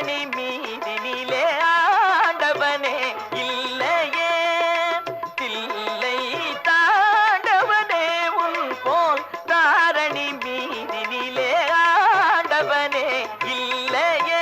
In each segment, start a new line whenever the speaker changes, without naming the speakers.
தாரணி மீதினிலே ஆண்டவனே இல்லையே தில்லை தாண்டவனே உன் போல் தாரணி மீதினிலே ஆண்டவனே இல்லையே.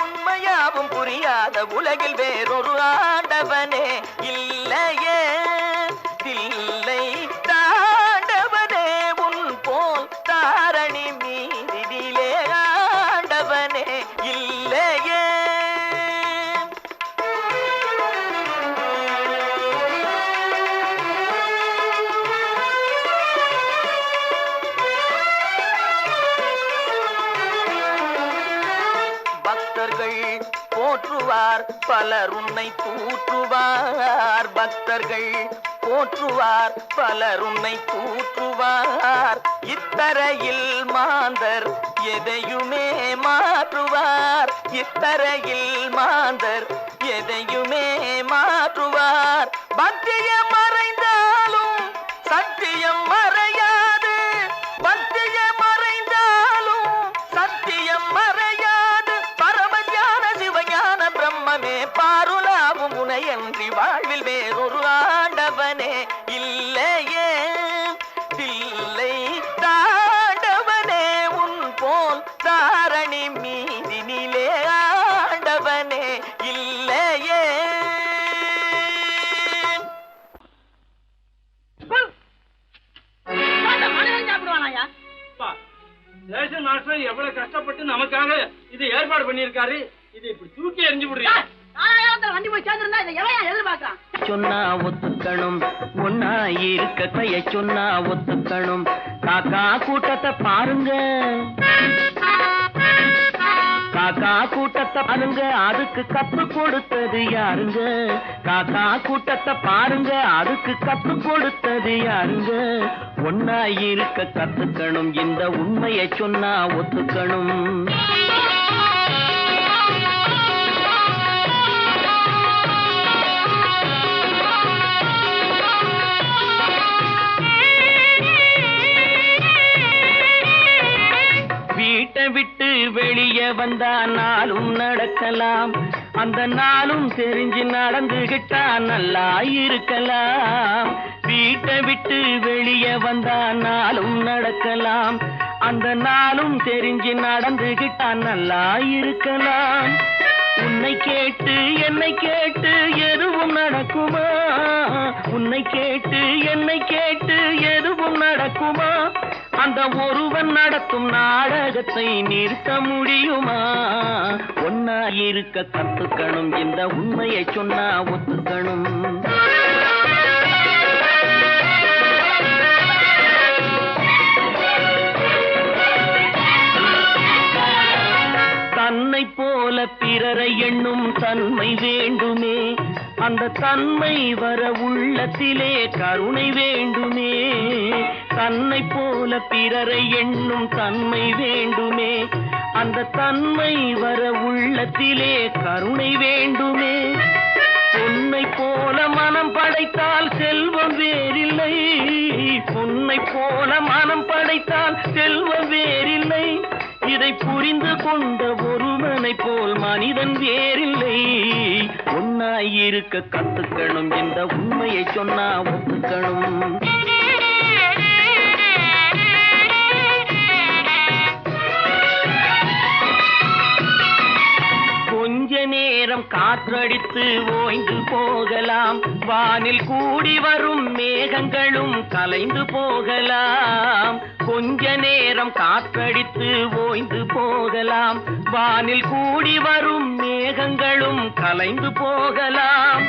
உண்மையாவும் புரியாத உலகில் வேறொரு ஆண்டவனே இல்லையே தில்லை தாண்டவனே உன் போல் தாரணி மீதினிலே ஆண்டவனே இல்லையே. பக்தர்கள் போற்றுவார் பலர் உன்னை தூற்றுவார் பக்தர்கள் போற்றுவார் பலர் உன்னை தூற்றுவார் இத்தரையில் மாந்தர் எதையுமே மாற்றுவார் இத்தரையில் மாந்தர் எதையுமே மாற்றுவார் பக்தியம் மறைந்தாலும் சத்தியம் மறையாது பக்தியம் மறைந்தாலும் சத்தியம் மறையாது பரமஞான சிவஞான பிரம்மமே பாருலாவும் உனையன்றி வாழ்வில் வேறொரு ஆண்டவனே இல்லையே தில்லை தாண்டவனே உன் போல் தாரணி மீதினிலே ஆண்டவனே இல்லையே.
ரேஷன் மாஸ்டர் எவ்வளவு கஷ்டப்பட்டு நமக்காக இது ஏற்பாடு பண்ணிருக்காரு. இது இப்படி தூக்கி எறிஞ்சு விடுறீங்க.
சொன்னா ஒத்துக்கணும் ஒன்னா இருக்க கைய சொன்னா ஒத்துக்கணும். காக்கா கூட்டத்தை பாருங்க காக்கா கூட்டத்தை பாருங்க அதுக்கு கப்பு கொடுத்தது யாருங்க. காக்கா கூட்டத்தை பாருங்க அதுக்கு கப்பு கொடுத்தது யாருங்க. ஒன்னா இருக்க கத்துக்கணும் இந்த உண்மையை சொன்னா ஒத்துக்கணும். வீட்டை விட்டு வெளியே வந்தா நாளும் நடக்கலாம் அந்த நாளும் தெரிஞ்சு நடந்துகிட்டா நல்லா இருக்கலாம். வீட்டை விட்டு வெளியே வந்தா நாளும் நடக்கலாம் அந்த நாளும் தெரிஞ்சு நடந்துகிட்டா நல்லா இருக்கலாம். உன்னை கேட்டு என்னை கேட்டு எதுவும் நடக்குமா உன்னை கேட்டு என்னை கேட்டு எதுவும் நடக்குமா. அந்த ஒருவன் நடத்தும் நாடகத்தை நிறுத்த முடியுமா. ஒன்னா இருக்க கத்துக்கணும் இந்த உண்மையை சொன்னா ஒத்துக்கணும். தன்னை போல பிறரை எண்ணும் தன்மை வேண்டுமே அந்த தன்மை வர உள்ளத்திலே கருணை வேண்டுமே. தன்னை போல பிறரை எண்ணும் தன்மை வேண்டுமே அந்த தன்மை வர உள்ளத்திலே கருணை வேண்டுமே. பொன்னை போல மனம் படைத்தால் செல்வம் வேறில்லை பொன்னை போல மனம் படைத்தால் செல்வம் வேறில்லை. இதை புரிந்து கொண்ட ஒருவனை போல் மனிதன் வேறில்லை. இருக்க கத்துக்கணும், இந்த உண்மையை சொன்னா ஒத்துக்கணும். கொஞ்ச நேரம் காற்றடித்து ஓய்ந்து போகலாம், வானில் கூடி வரும் மேகங்களும் கலைந்து போகலாம். கொஞ்ச நேரம் காற்றடித்து ஓய்ந்து போகலாம், வானில் கூடி வரும் மேகங்களும் கலைந்து போகலாம்.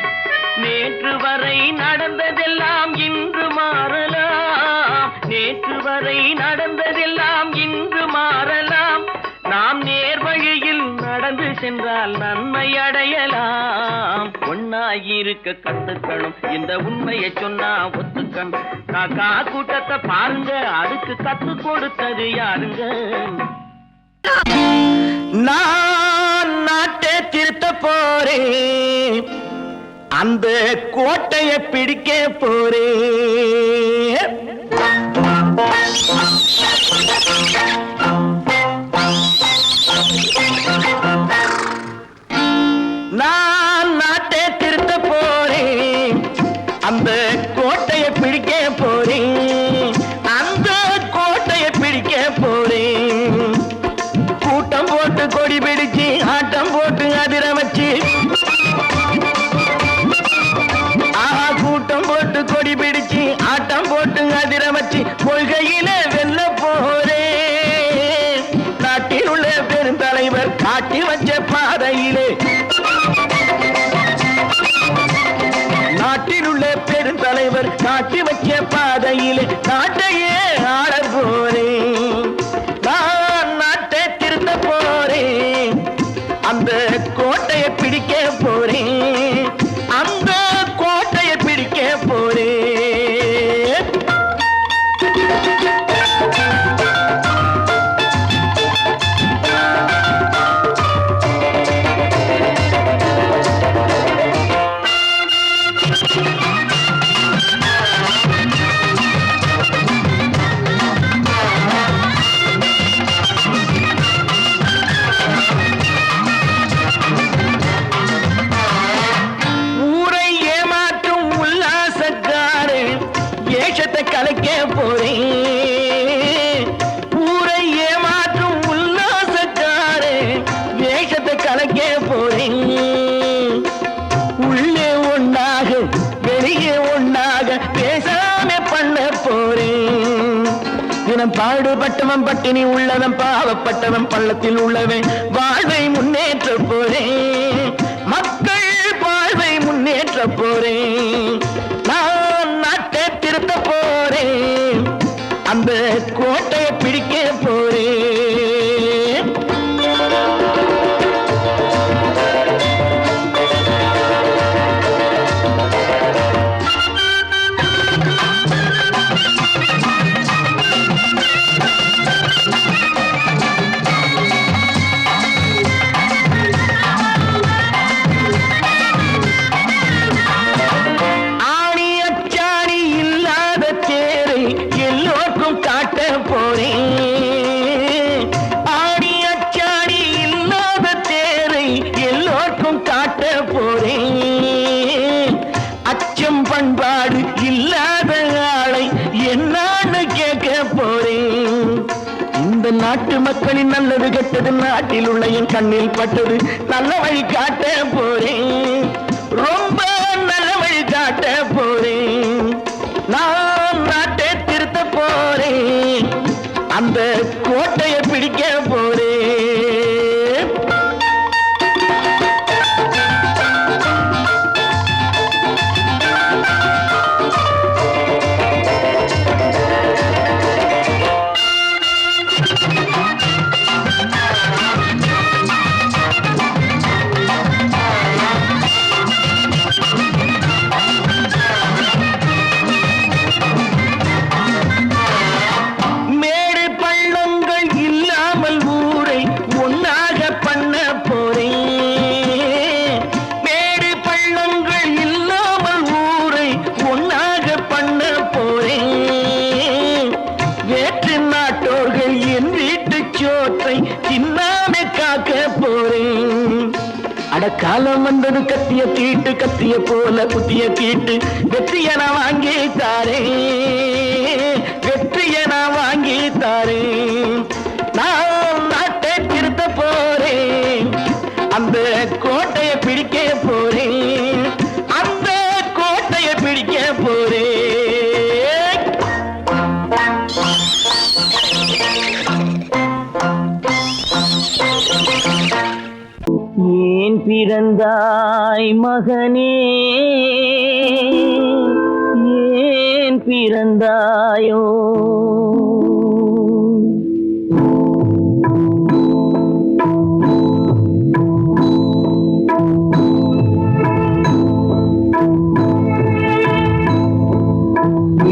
நேற்று வரை நடந்ததெல்லாம் இன்று மாறலாம், நேற்று வரை நடந்ததெல்லாம் இன்று மாறலாம். நாம் நேர் வழியில் நடந்து சென்றால் நன்மை அடையலாம். ஒன்னாயிருக்க கத்துக்கணும், இந்த உண்மையை சொன்னா ஒத்துக்கணும். காக்கா கூட்டத்தை பாருங்க, அதுக்கு கத்து கொடுத்தது யாருங்க? நான் நாட்டை திருத்த போறேன், அந்த கோட்டையை பிடிக்க போறேன். நான் நாட்டை திருத்த போறேன், அந்த கோட்டையை பிடிக்க போறேன், அந்த கோட்டையை பிடிக்க போறேன். கூட்டம் போட்டு கொடி பிடிச்சு ஆட்டம் போட்டு அதிர வச்சு, கூட்டம் போட்டு கொடி பிடிச்சு ஆட்டம் போட்டு அதிர வச்சு கொள்கையில வெல்ல போறேன். நாட்டில் உள்ள பெருந்தலைவர் காட்டி வச்ச பாதையிலே, நாட்டில் உள்ள பெருந்தலைவர் காட்டி வச்ச பாதையிலே நாட்டையே ஆள போறேன். நான் நாட்டை திருத்த போறேன், அந்த கோட்டையை பிடிக்க போறேன், அந்த கோட்டையை பிடிக்க போறேன். கலைக்க போறேன், ஊரை ஏமாற்றும் உல்லாசக்காரே வேஷத்தை கலைக்க போறேன். உள்ளே ஒன்னாக வெளியே ஒன்னாக பேசாம பண்ண போறேன். தினம் பாடுபட்டவன் பட்டினி உள்ளவன் பாவப்பட்டவன் பள்ளத்தில் உள்ளவன் வாழ்வை முன்னேற்ற போறேன், மக்கள் வாழ்வை முன்னேற்ற போறேன். நான் நாட்டை திருத்த போறேன், அந்த கோட்டையை பிடிக்க போறேன். பண்பாடு இல்லாத ஆளை என்னான்னு கேட்க போறேன். இந்த நாட்டு மக்களின் நல்லது கெட்டது நாட்டில் உள்ள என் கண்ணில் பட்டது, நல்ல வழி காட்ட போறேன், ரொம்ப நல்ல வழி காட்ட போறேன். நான் நாட்டை திருத்த போறேன், அந்த கோட்டையை பிடிக்க போறேன். ஒரு கத்திய போல குத்திய கீட்டு வெற்றிய நான் வாங்கி தாரே வெற்றிய நான் வாங்கி தாரே நான் நாட்டை திருத்த போறேன் அந்த கோட்டையை பிடிக்க போறேன் அந்த கோட்டையை பிடிக்க போறேன் ஏன் பிறந்தாய் மகனே ஏன் பிறந்தாயோ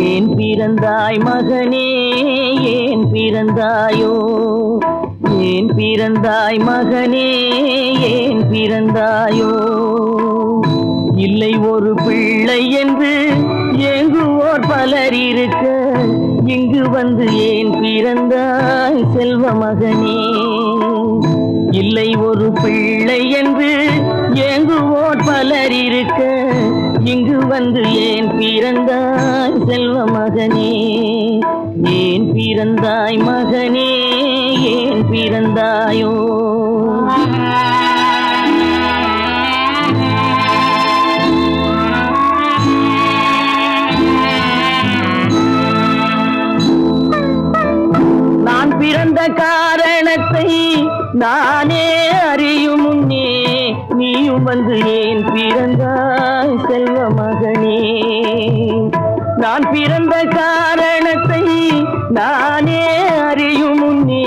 ஏன் பிறந்தாய் மகனே ஏன் பிறந்தாயோ ஏன் பிறந்தாய் மகனே ஏன் பிறந்தாயோ இல்லை ஒரு பிள்ளை என்று ஏங்குவோர் பலர் இருக்க இங்கு வந்து ஏன் பிறந்தாய் செல்வ மகனே இல்லை ஒரு பிள்ளை என்று ஏங்குவோர் பலர் இருக்க இங்கு வந்து ஏன் பிறந்தாய் செல்வ மகனே ஏன் பிறந்தாய் மகனே ஏன் பிறந்தாயோ நான் பிறந்த காரணத்தை நானே அறியும் முன்னே நீயும் வந்து ஏன் பிறந்தாய் செல்வ மகனே நான் பிறந்த காரணத்தை நானே அறியும் முன்னே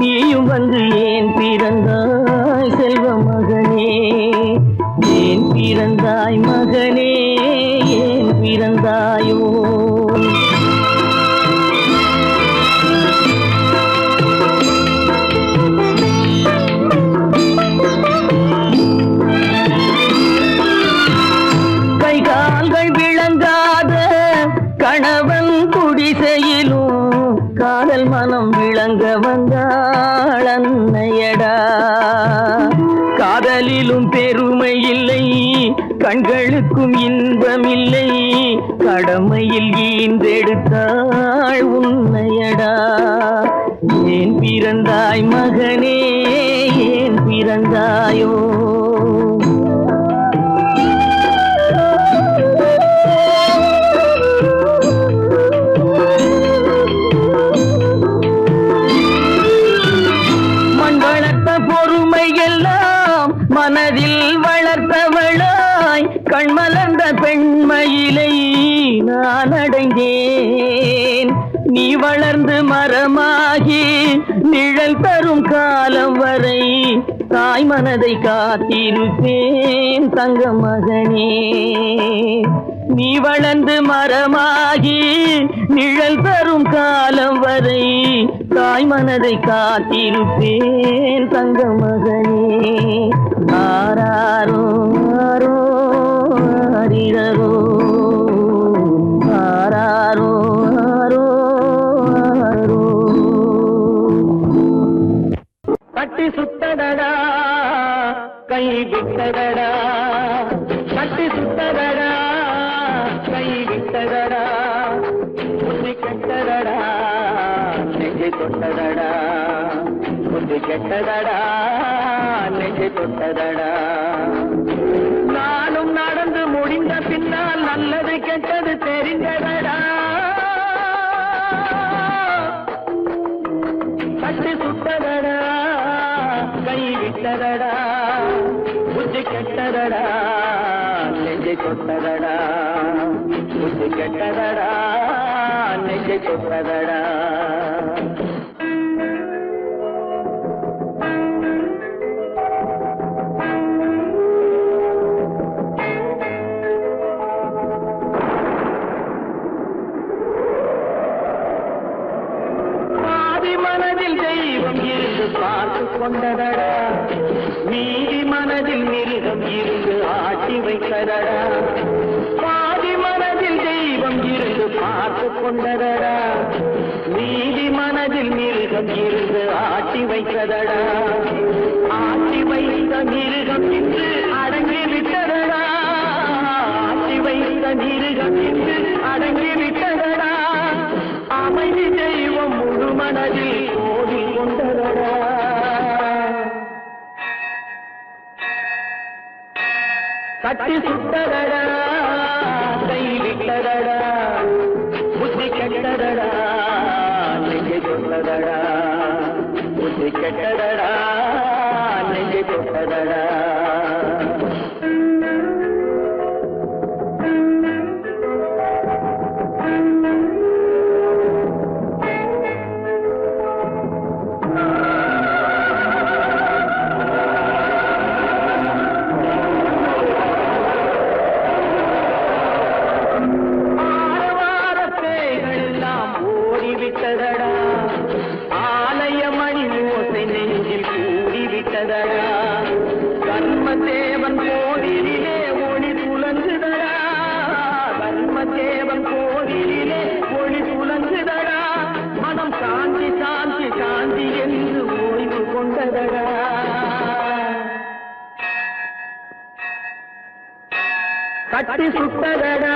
நீயும் வந்து ஏன் பிறந்தாய் செல்வ மகனே ஏன் பிறந்தாய் மகனே ஏன் பிறந்தாயோ கணவன் குடிசையிலும் காதல் மனம் விளங்க வந்தாள் அன்னையடா காதலிலும் பெருமை இல்லை கண்களுக்கும் இன்பமில்லை கடமையில் ஈன்றெடுத்தாள் உன்னையடா ஏன் பிறந்தாய் மகனே ஏன் பிறந்தாயோ மனதில் வளர்த்தவளாய் கண்மலர்ந்த பெண்மயிலை நான் அடைந்தேன் நீ வளர்ந்து மரமாகி நிழல் தரும் காலம் வரை தாய் மனதை காத்திருப்பேன் தங்க மகனே நீ வளர்ந்து மரமாகி நிழல் தரும் காலம் வரை தாய் மனதை காத்திருப்பேன் தங்க மகனே ஆராரோ ஆரோ ஆரிரரோ ஆராரோ ஆரோ ஆரோ கட்டி சுத்தடடா கை விட்டடடா கட்டி சுத்தடடா கை விட்டடடா புத்தி கெட்டடடா நெஞ்சை தொட்டடடா புத்தி கெட்டடடா நெஞ்சை தொட்டதடா நானும் நடந்து முடிந்த பின்னால் நல்லது கெட்டது தெரிந்ததடா கட்டி சுட்டதடா கை விட்டதடா புத்தி கெட்டதடா நெஞ்சை தொட்டதடா புத்தி கெட்டதடா நெஞ்சை தொட்டதடா பார்த்து கொண்டதடா நீதி மனதில் மிருகம் இருந்து ஆட்டி வைத்ததடா பாதி மனதில் தெய்வம் இருந்து பார்த்து கொண்டதடா நீதி மனதில் மிருகம் இருந்து ஆட்டி வைத்ததடா ஆட்டி வைத்த மிருகம் இன்று அடங்கிவிட்டு கட்டி சுட்டதடா கை விட்டதடா புத்தி கெட்டதடா நெஞ்சை கொண்டதடா புத்தி கெட்டதடா நெஞ்சை கொண்டதடா கர்மதேவன் கோவிலிலே ஒளி துலங்குதடா கர்மதேவன் கோவிலிலே ஒளி துலங்குதடா மனம் சாந்தி சாந்தி சாந்தி என்று ஓய்வு கொண்டதடா கட்டி சுட்டதடா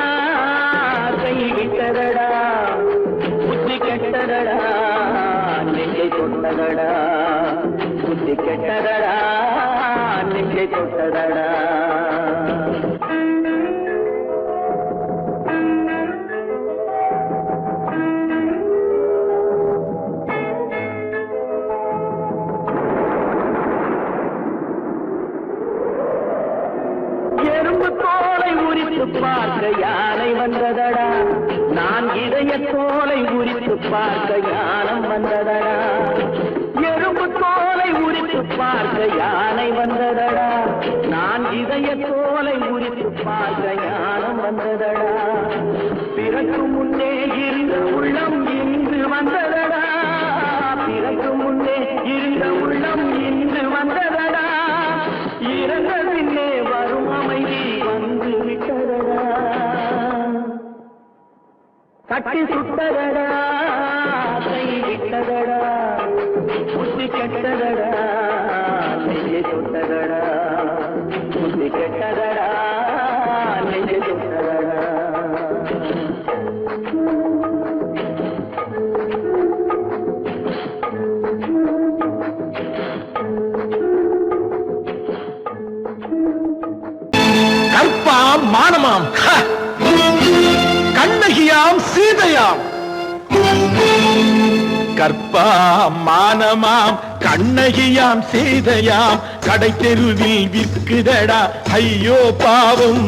கை விட்டதடா புத்தி கெட்டதடா நெஞ்சை கொண்டதடா புத்தி கெட்டதடா நெஞ்சை கொண்டதடா எறும்பு தோலை உரித்து பார்க்க யானை வந்ததடா நான் இதய தோலை உரித்து பார்க்க யானம் வந்ததடா எறும்பு தோலை உரித்து பார்க்க யானை வந்ததடா நான் இதய தோலை உரித்து பார்க்க யானம் வந்ததடா பிறகு முன்னே இருந்த உள்ளம் இன்று வந்ததடா பிறகு முன்னே இருந்த உள்ளம் இன்று வந்ததடா இறந்த பின்னே வரும் அமைதி வந்து விட்டதடா கட்டி சுட்டதடா கை விட்டதடா புத்தி கெட்டதடா நெஞ்சை சுட்டதடா புத்தி கெட்டதடா நெஞ்சை சுட்டதடா கற்பாம் மானமாம் கண்ணகியாம் சீதையாம் கற்பாம் மானமாம் கண்ணகியாம் சீதையாம் கடை தெருவில் விற்குதடா ஐயோ பாவம்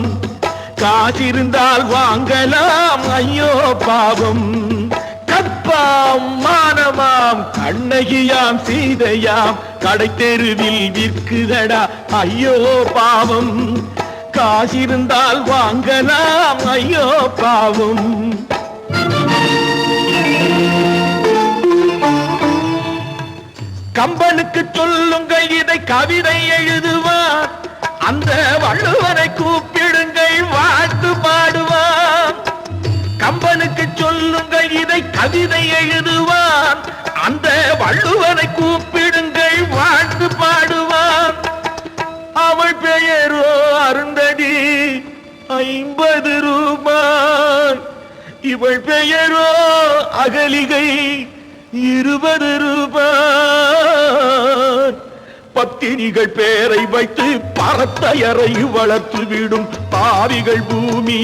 காசிருந்தால் வாங்கலாம் ஐயோ பாவம் கற்பாம் மானமாம் கண்ணகியாம் சீதையாம் கடை தெருவில் விற்குதடா ஐயோ பாவம் காசிருந்தால் வாங்கலாம் ஐயோ பாவம் கம்பனுக்கு சொல்லுங்கள் இதை கவிதை எழுதுவார் அந்த வள்ளுவனை கூப்பிடுங்கள் வாழ்த்து பாடுவார் கம்பனுக்கு சொல்லுங்கள் இதை கவிதை எழுதுவார் அந்த வள்ளுவனை கூப்பிடுங்கள் வாழ்த்து பாடுவார் அவள் பெயரோ அருந்ததி 50 ரூபாய் இவள் பெயரோ அகலிகை 20 ரூபாய் பத்தினிகள் பேரை வைத்து பரத்தையறை வளர்த்து விடும் பாவிகள் பூமி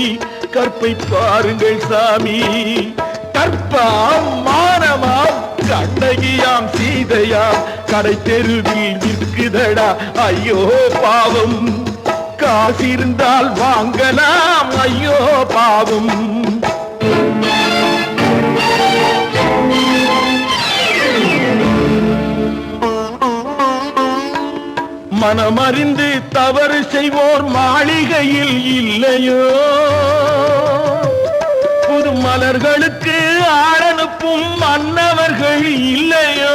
கற்பை பாருங்கள் சாமி கற்பாம் மானமாம் கண்ணகியாம் சீதையாம் கடை தெருவில் விற்குதடா ஐயோ பாவம் காசிருந்தால் வாங்கலாம் ஐயோ பாவம் மனமறிந்து தவறு செய்வோர் மாளிகையில் இல்லையோ புது மலர்களுக்கு ஆளனுப்பும் மன்னவர்கள் இல்லையோ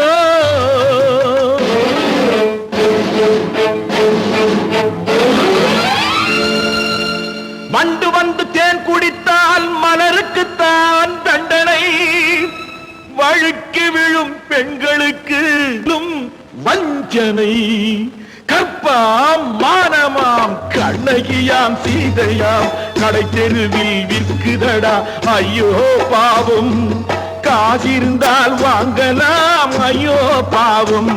வண்டு வந்து தேன் குடித்தால் மலருக்குத்தான் தண்டனை வழுக்கி விழும் பெண்களுக்கு வஞ்சனை கற்பாம் மானமாம் கண்ணகியாம் சீதையாம் கடை தெருவில் விற்குதடா ஐயோ பாவம் காசிருந்தால் வாங்கலாம் ஐயோ பாவம்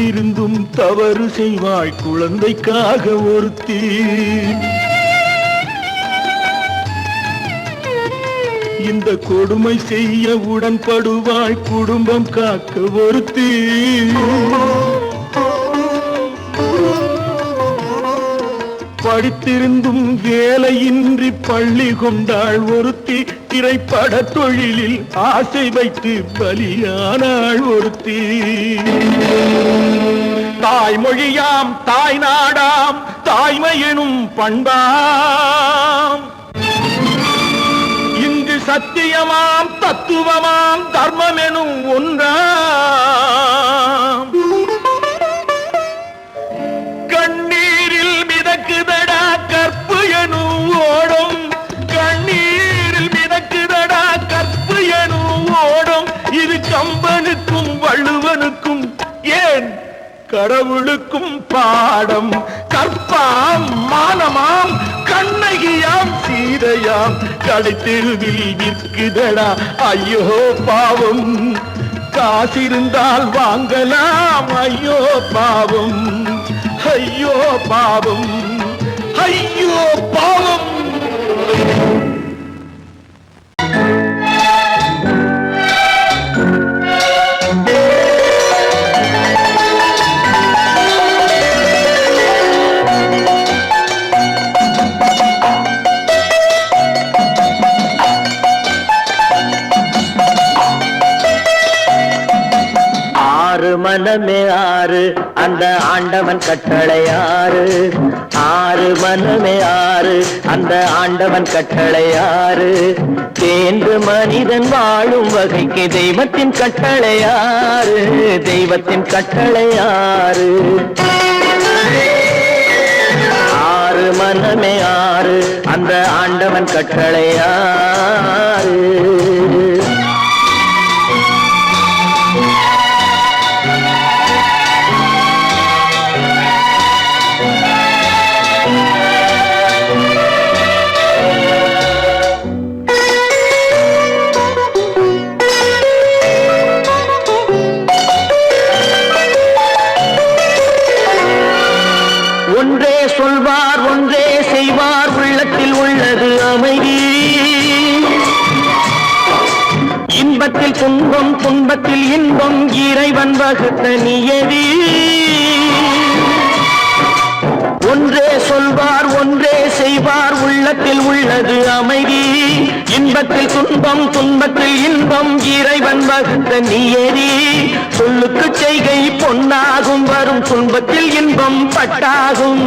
இருந்தும் தவறு செய்வாய் குழந்தைக்காக ஒருத்தி. இந்த கொடுமை செய்ய உடன்படுவாய் குடும்பம் காக்க ஒருத்தி. படித்திருந்தும் வேலையின்றி பள்ளி கொண்டாள் ஒருத்தி. திரைப்பட தொழிலில் ஆசை வைத்து பலியானாள் ஒருத்தி. தாய்மொழியாம் தாய் நாடாம் தாய்மையெனும் பண்பாம். இங்கு சத்தியமாம் தத்துவமாம் தர்மமெனும் ஒன்றாம். கண்ணீரில் மிதக்குதடா கற்பு எனும் ஓடும். கண்ணீரில் மிதக்குதடா கற்பு எனும் ஓடும். இது கம்பனுக்கும் வள்ளுவனுக்கும் ஏன் கடவுளுக்கும் பாடம். கற்பாம் மானமாம் கண்ணகியாம் சீதையாம் கடைத்தெருவில் விற்குதடா ஐயோ பாவம். காசிருந்தால் வாங்கலாம் ஐயோ பாவம். ஐயோ பாவம் ஐயோ பாவம்.
மனமே ஆறு அந்த ஆண்டவன் கட்டளை ஆறு. ஆறு மனமே ஆறு அந்த ஆண்டவன் கட்டளை ஆறு. தேர்ந்து மனிதன் வாழும் வகைக்கு தெய்வத்தின் கட்டளை ஆறு. தெய்வத்தின் கட்டளை ஆறு. ஆறு மனமே ஆறு அந்த ஆண்டவன் கட்டளை ஆறு. ஒன்றே சொல்வார் ஒன்றே செய்வார் உள்ளத்தில் உள்ளது அமைதி. இன்பத்தில் துன்பம் துன்பத்தில் இன்பம் இறைவன் வகுத்த நியதி. ஒன்றே சொல்வார் ஒன்றே செய்வார் உள்ளத்தில் உள்ளது அமைதி. இன்பத்தில் துன்பம் துன்பத்தில் இன்பம் இறைவன் வகுத்த நியதி. சொல்லுக்கு செய்கை பொன்னாகும் வரும் துன்பத்தில் இன்பம் பட்டாகும்.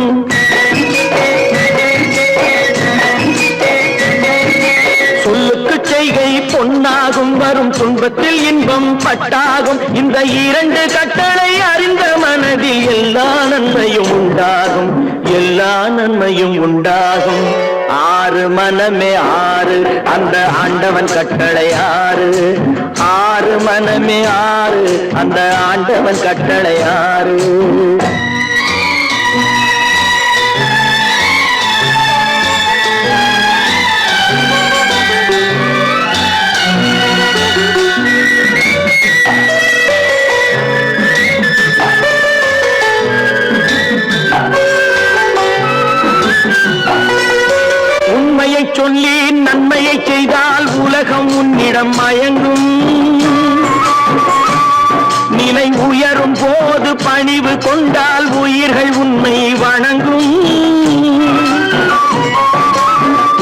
சொல்லுக்கு செய்கை பொன்னாகும் வரும் துன்பத்தில் இன்பம் பட்டாகும். இந்த இரண்டு கட்டளை அறிந்த மனதில் எல்லா நன்மையும் உண்டாகும். எல்லா நன்மையும் உண்டாகும். ஆறு மனமே ஆறு அந்த ஆண்டவன் கட்டளை ஆறு. ஆறு மனமே ஆறு அந்த ஆண்டவன் கட்டளை ஆறு. உண்மையை சொல்லி நன்மையை செய்தால் உலகம் உன்னிடம் மயங்கும். நிலை உயரும் போது பணிவு கொண்டால் உயிர்கள் உன்னை வணங்கும்.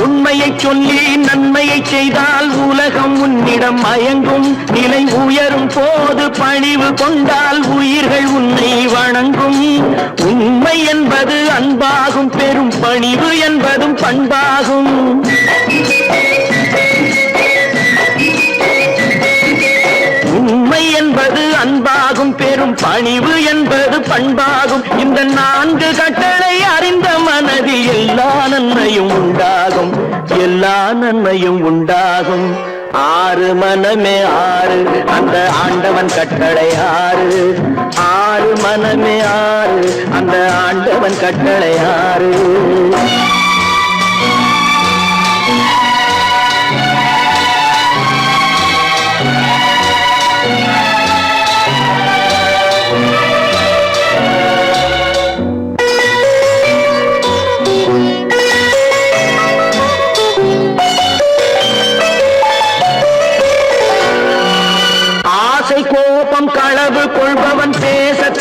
உண்மையை சொல்லி நன்மையை செய்தால் உலகம் உன்னிடம் மயங்கும். நிலை உயரும் போது பணிவு கொண்டால் உயிர்கள் உன்னை வணங்கும். உண்மை என்பது அன்பாகும் பெரும் பணிவு என்பதும் பண்பாகும். உண்மை என்பது அன்பாகும் பெரும் பணிவு என்பது பண்பாகும். இந்த நான்கு கட்டளை அறிந்த மனதில் எல்லா நன்மையும் உண்டாகும். எல்லா நன்மையும் உண்டாகும். ஆறு மனமே ஆறு அந்த ஆண்டவன் கட்டளை ஆறு. ஆறு மனமே ஆறு அந்த ஆண்டவன் கட்டளை ஆறு.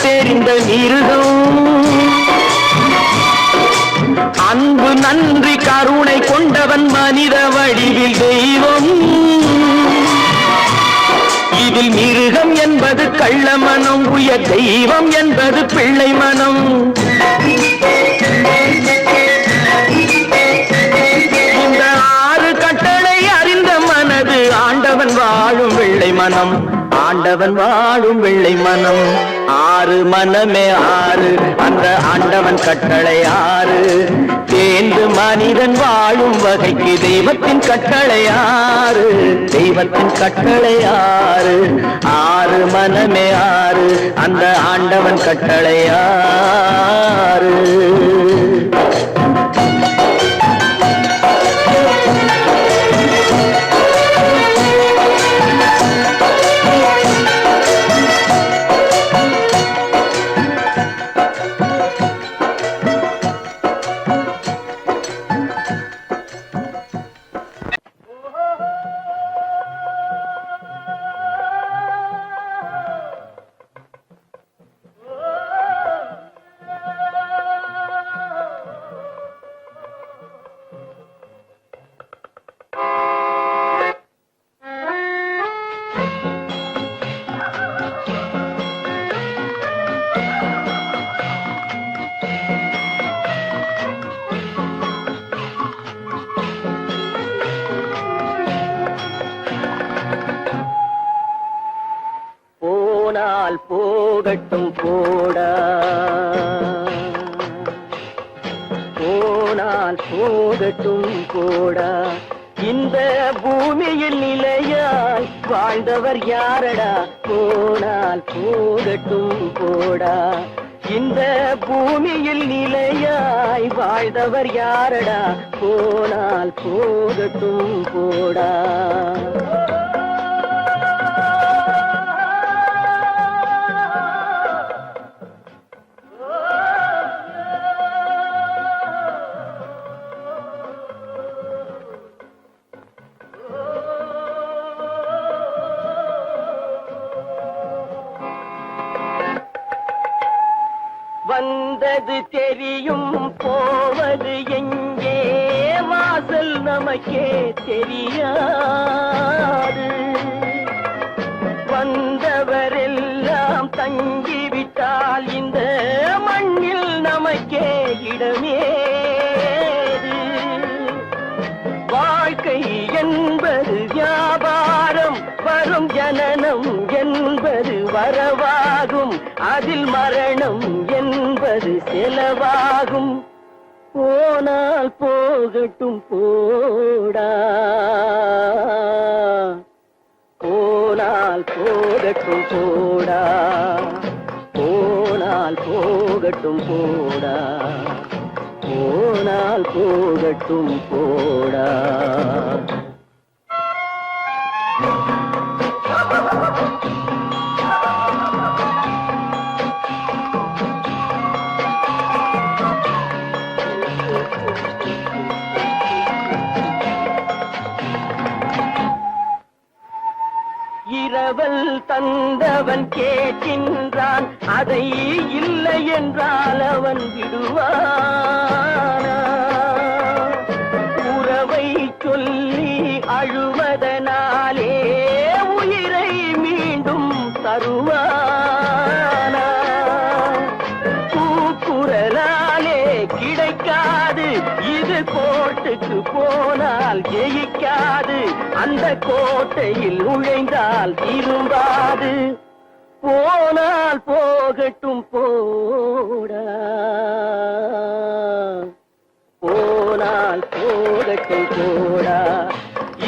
தெரிந்த மிருகம் அன்பு நன்றி கருணை கொண்டவன் மனித வடிவில் தெய்வம் இதில் மிருகம் என்பது கள்ள மனம் உயர் தெய்வம் என்பது பிள்ளை மனம் இந்த 6 கட்டளை அறிந்த மனது ஆண்டவன் வாழும் வெள்ளை மனம் ஆண்டவன் வாழும் வெள்ளை மனம் 6 மனமே 6 அந்த ஆண்டவன் கட்டளை 6 தேர்ந்து மனிதன் வாழும் வகைக்கு தெய்வத்தின் கட்டளை 6 தெய்வத்தின் கட்டளை 6 மனமே 6 அந்த ஆண்டவன் கட்டளை 6 போனால் போகட்டும் போடா போனால் போகட்டும் போடா இந்த பூமியில் நிலையாய் வாழ்ந்தவர் யாரடா போனால் போகட்டும் போடா இந்த பூமியில் நிலையாய் வாழ்ந்தவர் யாரடா போனால் போகட்டும் போடா வந்தது தெரியும் போவது எங்கே வாசல் நமக்கே தெரியாது வந்தவரெல்லாம் தங்கிவிட்டால் இந்த மண்ணில் நமக்கே இடமேது வாழ்க்கை என்பது வியாபாரம் வரும் ஜனனம் என்பது வரவாகும் அதில் மரணம் என்பது செலவாகும் போனால் போகட்டும் போடா போனால் போகட்டும் போடா போனால் போகட்டும் போடா போனால் போகட்டும் போடா இரவல் தந்தவன் கேட்கின்றான் அதை இல்லை என்றால் அவன் விடுவானா உறவை சொல்லி அழுவதனாலே உயிரை மீண்டும் தருவானா கூக்குரலாலே கிடைக்காது இது கோர்ட்டுக்கு போனால் ஜெயிக்காது அந்த கோட்டையில் நுழைந்தால் திரும்பாது போனால் போகட்டும் போடா போனால் போகட்டும் போடா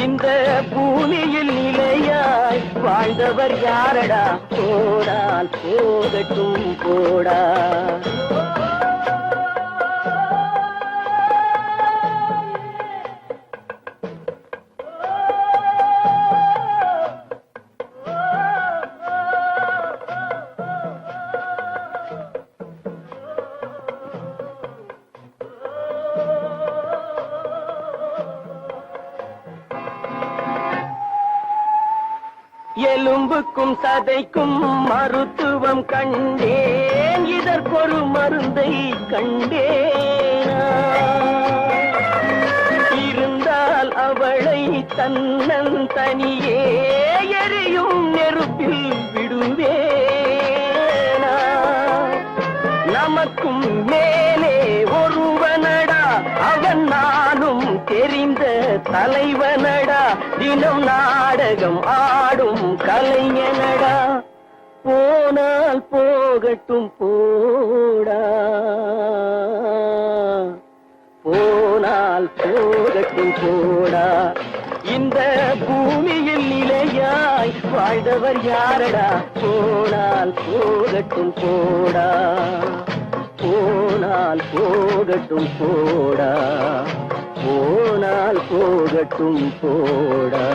இந்த பூமியில் நிலையாய் வாழ்ந்தவர் யாரடா போனால் போகட்டும் போடா எலும்புக்கும் சதைக்கும் மருத்துவம் கண்டேன், இதற்கொரு மருந்தை கண்டேனா. இருந்தால் அவளை தன்னன் தனியே எரியும் நெருப்பில் விடுவேனா. நமக்கும் மேலே ஒருவனடா, அவன் நானும் தெரிந்த தலைவனடா, தினம் நாடகம் ஆடும் கலைஞனடா. போனால் போகட்டும் போடா, போனால் போகட்டும் போடா. இந்த பூமியில் நிலையாய் வாழ்ந்தவர் யாரடா. போனால் போகட்டும் போடா, போனால் போகட்டும் போடா, போனால் போகட்டும் போடா.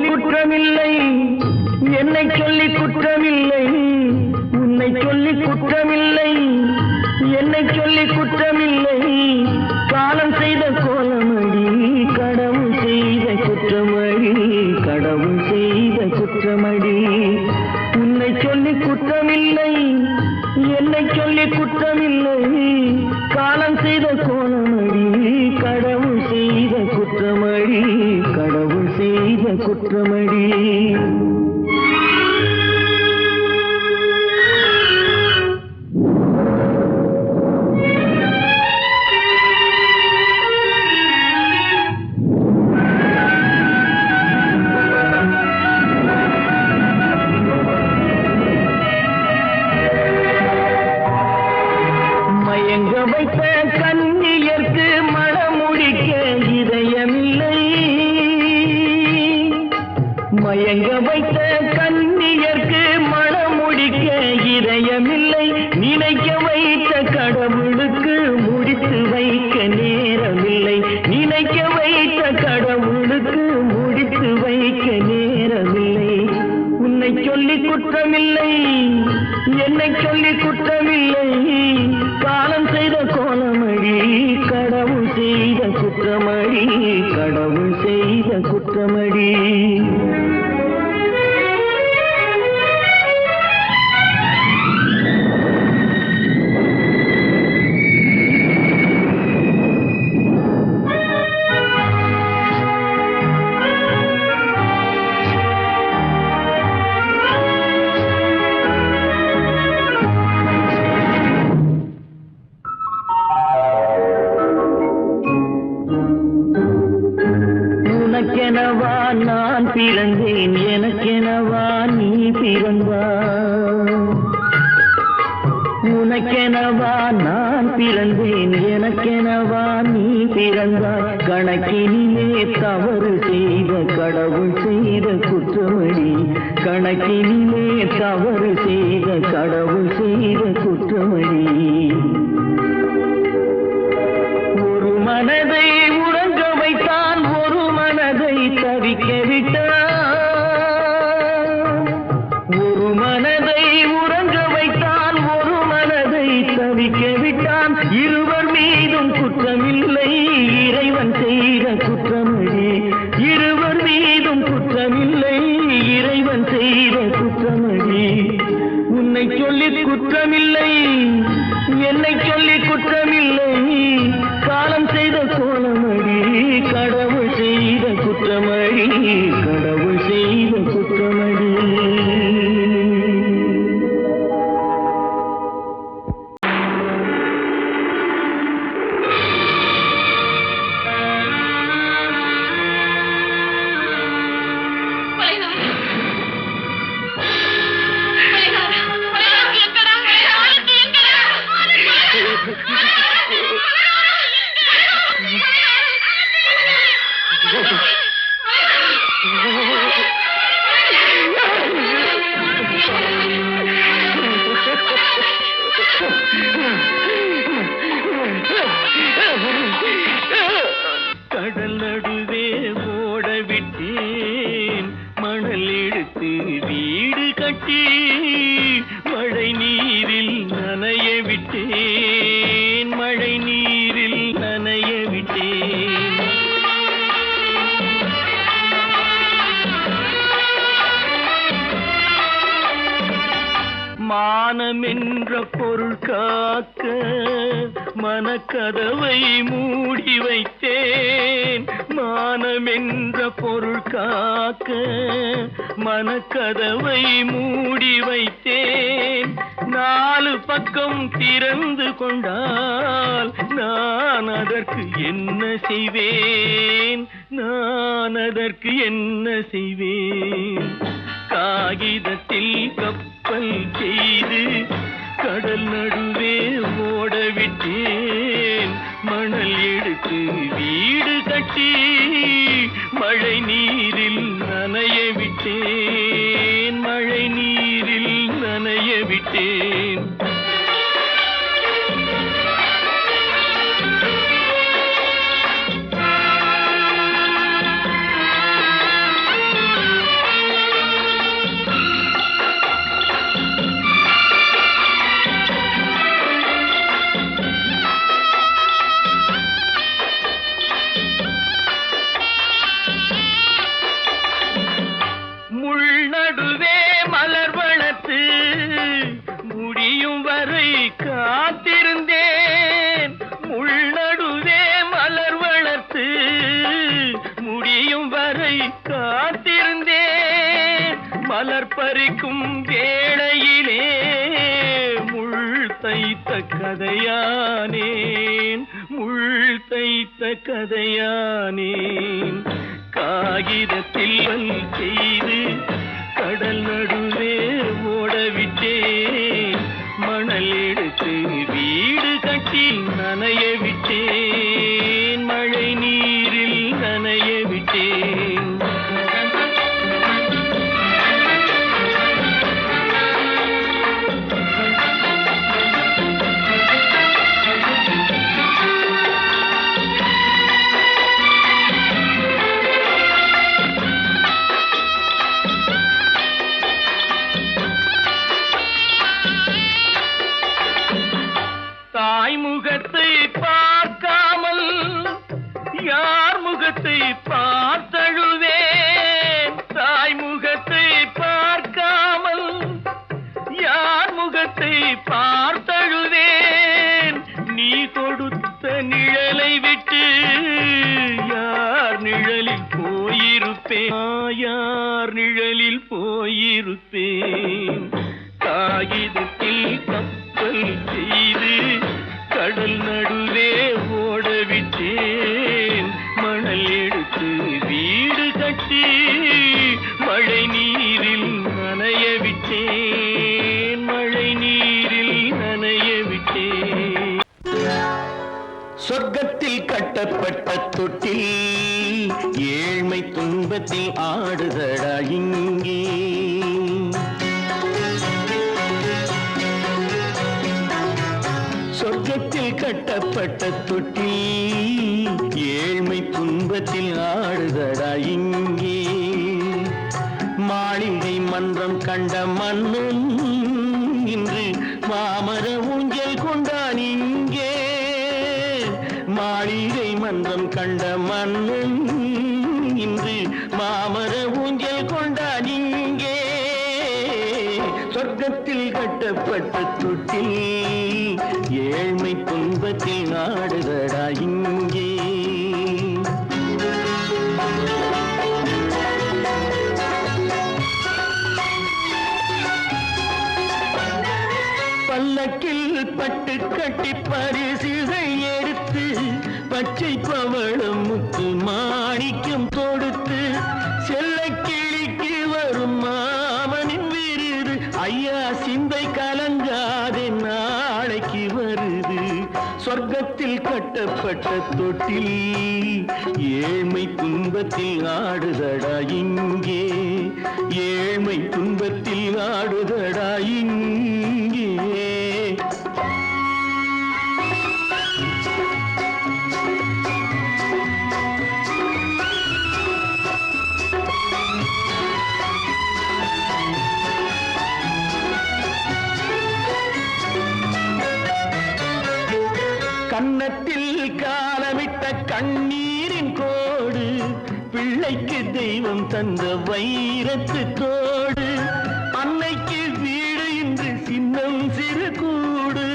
குற்றமில்லை, என்னை சொல்லி குற்றமில்லை, உன்னை சொல்லி குற்றமில்லை, என்னை சொல்லி குற்றமில்லை. காலம் செய்த கோலமடி, கடவுள் செய்த குற்றமடி, கடவுள் செய்த குற்றமடி. உன்னை சொல்லி குற்றமில்லை, என்னை சொல்லி குற்றமில்லை. காலம் செய்த கோலமடி, கடவுள் செய்த குற்றமடி, கடவுள் செய்த குற்றமடி. மயங்க வைத்த கண்ணியர்க்கு மனமுடிக்க இதயமில்லை, மயங்க வைத்த கண்ணியர்க்கு மனமுடிக்க இதயமில்லை. நினைக்க வைத்த கடவுளுக்கு முடித்து வைக்க நேரமில்லை, நினைக்க வைத்த கடவுளுக்கு முடித்து வைக்க நேரமில்லை. உன்னை சொல்லி குற்றமில்லை, என்னை சொல்லி குற்றமில்லை. காலம் செய்த கோலமடி, கடவுள் செய்த குற்றமடி, கடவுள் செய்த குற்றமடி. உனக்கெனவா நான் பிறந்தேன், எனக்கெனவா நீ பிறந்தாய். உனக்கெனவா நான் பிறந்தேன், எனக்கெனவா நீ பிறந்தாய். கணக்கினிலே தவறு செய்த கடவுள் செய்த குற்றமடி, கணக்கினிலே தவறு செய்த கடவுள் செய்த குற்றமடி. ஒரு மனதை உறங்க வைத்தான், ஒரு மனதை தவிக்க விட்டான். ஒரு மனதை உறங்க வைத்தான், ஒரு மனதை தவிக்க விட்டான். இருவர் மீதும் குற்றமில்லை, இறைவன் செய்த குற்றமடி. இருவர் மீதும் குற்றமில்லை, இறைவன் செய்த குற்றமடி. உன்னை சொல்லி குற்றமில்லை, என்னை சொல்லி குற்றமில்லை. காலம் செய்த கோலமடி, கடவுள் செய்த குற்றமடி, கடவுள் செய்த குற்றமடி. கட்டி மழை நீரில் நனைய விட்டேன், மழை நீரில் நனைய விட்டேன். மானம் என்ற பொருள் காக்க மனக்கதவை மூடி வைத்தேன், மானம் என்ற பொருள் காக்க மனக்கதவை மூடி வைத்தேன். 4 பக்கம் திறந்து கொண்டால் நான் அதற்கு என்ன செய்வேன், நான் அதற்கு என்ன செய்வேன்? காகிதத்தில் கப்பல் செய்து கடல் நடுவே ஓடவிட்டேன், மணல் எடுத்து வீடு கட்டி மழை நீரில் நனைய விட்டேன், மழை நீரில் நனைய விட்டேன். நடுவே மலர் வளர்த்து முடியும் வரை காத்திருந்தேன், முள் நடுவே மலர் வளர்த்து முடியும் வரை காத்திருந்தேன். மலர் பறிக்கும் வேளையிலே முள் தைத்த கதையானேன், முள் தைத்த கதையானேன். காகிதத்தில் செய்து கடல் நடுவே ஓடவிட்டேன், மணல் எடுத்து வீடு கட்டி நனைய விட்டேன், மழை நீரில் நனைய விட்டேன். முகத்தை பார்க்காமல் யார் முகத்தை பார்த்தழுவேன், தாய் முகத்தை பார்க்காமல் யார் முகத்தை பார்த்தழுவேன். நீ கொடுத்த நிழலை விட்டு யார் நிழலில் போயிருப்பேன், யார் நிழலில் போயிருப்பேன். காகிதத்தில் கப்பல் செய்து கடல் நடுவே ஓடவிட்டேன், மணல் எடுத்து வீடு கட்டி மழை நீரில் நனைய விட்டேன், மழை நீரில் நனைய விட்டேன். சொர்க்கத்தில் கட்டப்பட்ட தொட்டில் ஏழ்மை துன்பத்தில் ஆடுதடா இங்கே. சொர்க்கத்தில் கட்டப்பட்ட தொட்டி ஏழ்மை துன்பத்தில் ஆடுதடா இங்கே. மாளிகை மன்றம் கண்ட மன்னன் இன்று மாமர ஊஞ்சல் கொண்டான் இங்கே. மாளிகை மன்றம் கண்ட மன்னன் இன்று மாமர ஊஞ்சல் கொண்டான் இங்கே. சொர்க்கத்தில் கட்டப்பட்ட தொட்டில் ஏழ்மை துன்பத்தில் ஆடுதடா இங்கே. பல்லக்கில் பட்டு கட்டி பரிசுகள் எடுத்து பச்சை பவளம் முத்து மாணிக்கம் தொடுத்து செல்ல கிளிக்கு வரும் மாமனின் விருது. ஐயா சிந்தை கலங்காதே நாளைக்கு வருது. சொர்க்கத்தில் கட்டப்பட்ட தொட்டில் ஏழ்மை துன்பத்தில் ஆடுதடா இங்கே. ஏழ்மை துன்பத்தில் ஆடுதடா இங்கே. கன்னத்தில் காலமிட்ட கண்ணீரின் கோடு, பிள்ளைக்கு தெய்வம் தந்த வைரத்து தோடு, அன்னைக்கு வீடு இன்று சின்னம் சிறு கூடு.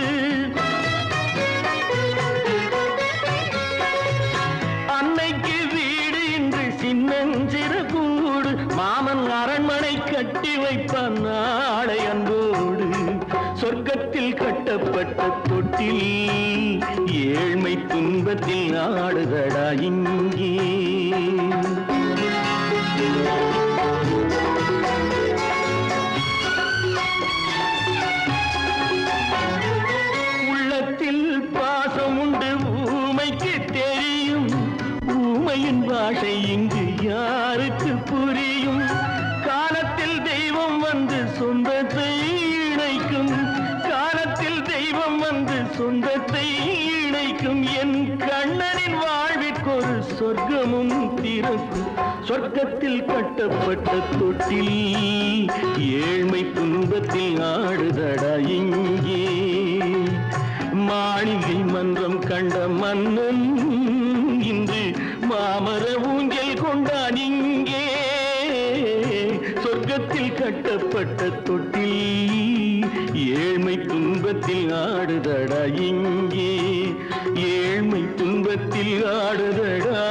அன்னைக்கு வீடு இன்று சின்னஞ்சிறு கூடு, மாமன் அரண்மனை கட்டி வைப்பான் நாளை அன்போடு. சொர்க்கத்தில் கட்டப்பட்ட தொட்டில் ஏழ்மை துன்பத்தில் ஆடுதடா இங்கே. உள்ளத்தில் பாசம் உண்டு ஊமைக்கு தெரியும், ஊமையின் பாஷை இங்கு யாருக்கு புரியும்? காலத்தில் தெய்வம் வந்து சொந்தத்தை இணைக்கும், காலத்தில் தெய்வம் வந்து சொந்தத்தை இணைக்கும். என் கண்ணனின் வாழ்விற்கொரு சொர்க்கமும் திறக்கும். சொர்க்கத்தில் கட்டப்பட்ட தொட்டில் ஏழ்மை துன்பத்தில் ஆடுதடா இங்கே. மாளிகை மன்றம் கண்ட மன்னன் இன்று மாமர ஊஞ்சல் கொண்டான் இங்கே. சொர்க்கத்தில் கட்டப்பட்ட தொட்டில் ஏழ்மை துன்பத்தில் ஆடுதடா இங்கே. ஏழ்மை துன்பத்தில் ஆடுதடா